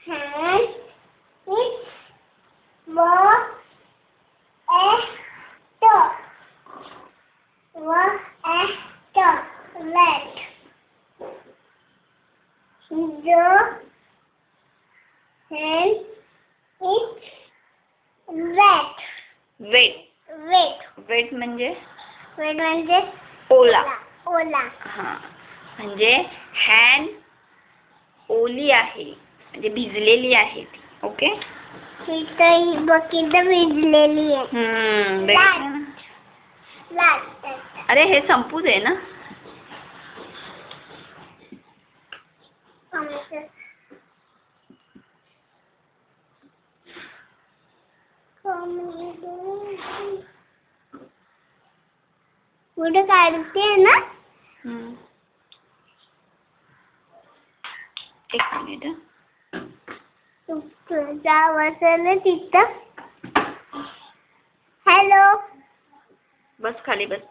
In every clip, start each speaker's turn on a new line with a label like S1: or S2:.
S1: hand is what red. The hand is wet.
S2: Wet म्हणजे
S1: ओला.
S2: हा, म्हणजे हॅन्ड ओली आहे, म्हणजे भिजलेली आहे ती. ओके.
S1: इथं भिजलेली आहे.
S2: अरे हे संपू दे ना.
S1: पुढे काढते ना.
S2: एक मिनिट.
S1: तुझा बसले तिथं. हॅलो.
S2: बस खाली बस.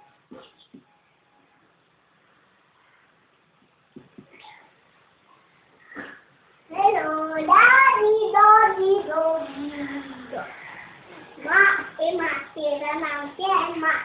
S1: हेलो दादी दादी दादी. माँ तेरा नाम क्या है माँ?